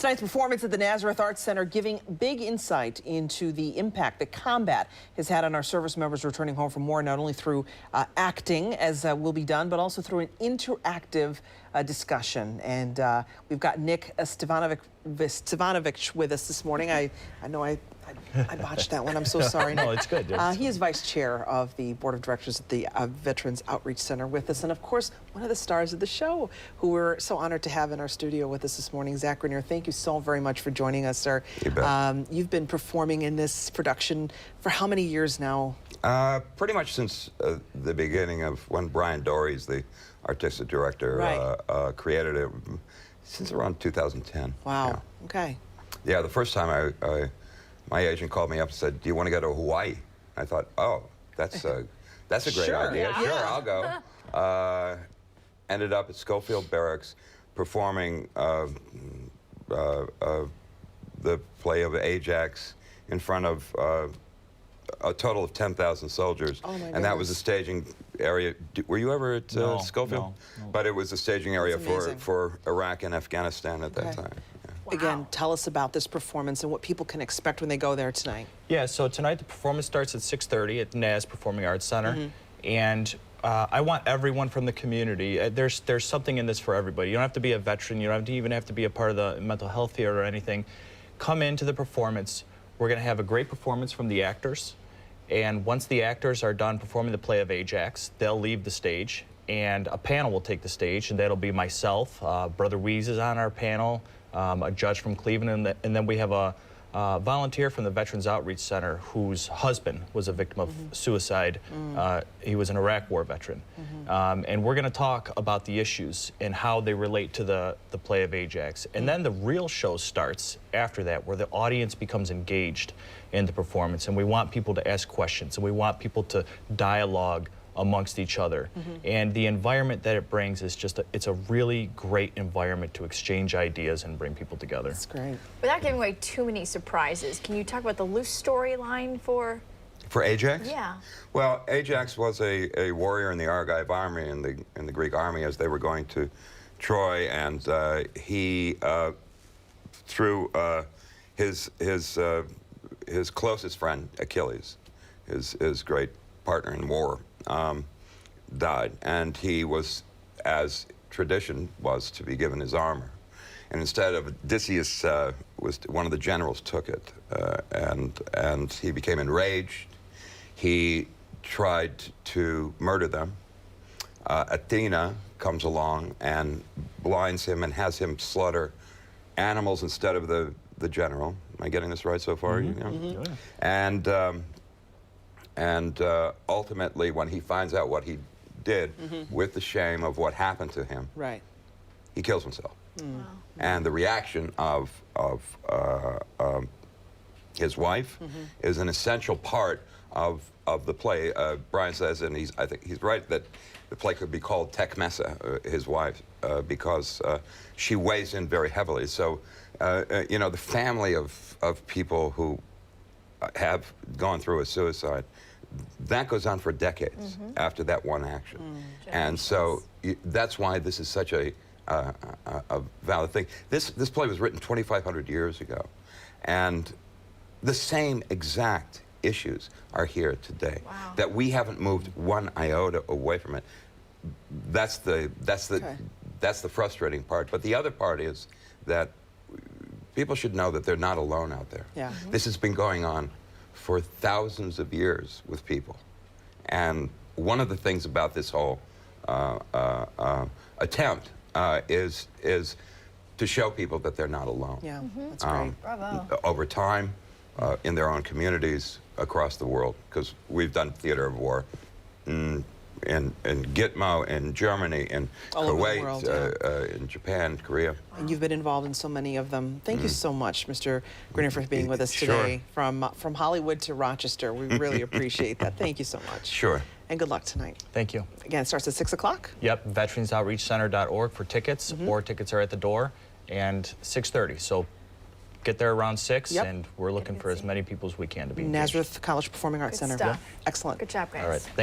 Tonight's performance at the Nazareth Arts Center giving big insight into the impact that combat has had on our service members returning home from war, not only through acting, as will be done, but also through an interactive discussion. And we've got Nick Stevanovic with us this morning. I know I botched that one. I'm so sorry. No, it's good. He is vice chair of the board of directors at the Veterans Outreach Center with us. And of course, one of the stars of the show, who we're so honored to have in our studio with us this morning, Zach Grenier. Thank you so very much for joining us, sir. You bet. You've been performing in this production for how many years now? Pretty much since the beginning of when Brian Dory's the artistic director, right. created it, since around 2010. Wow. Yeah. Okay. Yeah, the first time my agent called me up and said, "Do you want to go to Hawaii?" I thought, "Oh, that's a great Sure. idea. Yeah. Sure, I'll go." Ended up at Schofield Barracks performing the play of Ajax in front of a total of 10,000 soldiers. Oh, my and that was the staging area. Were you ever at Schofield? No. But it was the staging area amazing. for Iraq and Afghanistan at that time. Yeah. Wow. Again, tell us about this performance and what people can expect when they go there tonight. Yeah, so tonight the performance starts at 6:30 at Naz Performing Arts Center. And I want everyone from the community. There's something in this for everybody. You don't have to be a veteran. You don't even have to be a part of the mental health theater or anything. Come into the performance. We're going to have a great performance from the actors. And once the actors are done performing the play of Ajax, they'll leave the stage. And a panel will take the stage, and that'll be myself. Brother Weeze is on our panel, a judge from Cleveland, and then we have a volunteer from the Veterans Outreach Center whose husband was a victim of suicide. He was an Iraq War veteran. And we're going to talk about the issues and how they relate to the play of Ajax. And then the real show starts after that, where the audience becomes engaged in the performance. And we want people to ask questions, and we want people to dialogue amongst each other. And the environment that it brings is just, it's a really great environment to exchange ideas and bring people together. That's great. Without giving away too many surprises, can you talk about the loose storyline for... For Ajax? Yeah. Well, Ajax was a warrior in the Argive army, in the Greek army, as they were going to Troy, and he, through his closest friend, Achilles, his great partner in war, died, and he was, as tradition was, to be given his armor. And instead of Odysseus, was one of the generals took it, and he became enraged. He tried to murder them. Athena comes along and blinds him and has him slaughter animals instead of the general. Am I getting this right so far? Yeah. And ultimately, when he finds out what he did, with the shame of what happened to him, Right. he kills himself. Wow. And the reaction of his wife is an essential part of the play. Brian says, and I think he's right, that the play could be called Tecmessa, his wife, because she weighs in very heavily. So, you know, the family of people who have gone through a suicide, that goes on for decades after that one action. And so that's why this is such a valid thing. This play was written 2,500 years ago, and the same exact issues are here today. Wow. That we haven't moved one iota away from it. That's the frustrating part. But the other part is that people should know that they're not alone out there. Yeah. This has been going on for thousands of years with people. And one of the things about this whole attempt is to show people that they're not alone. Yeah, that's great. Bravo. Over time, in their own communities across the world, because we've done theater of war in Gitmo, in Germany, in All over the Kuwait, world, in Japan, Korea. And you've been involved in so many of them. Thank you so much, Mr. Grenier, for being with us today. From Hollywood to Rochester. We really appreciate that. Thank you so much. Sure. And good luck tonight. Thank you. Again, it starts at 6 o'clock. Yep, veteransoutreachcenter.org for tickets, or tickets are at the door, and 6:30. So get there around 6, Yep. and we're looking for as many people as we can to be engaged. Nazareth College Performing Arts Good Center. stuff. Excellent. Good job, guys. All right.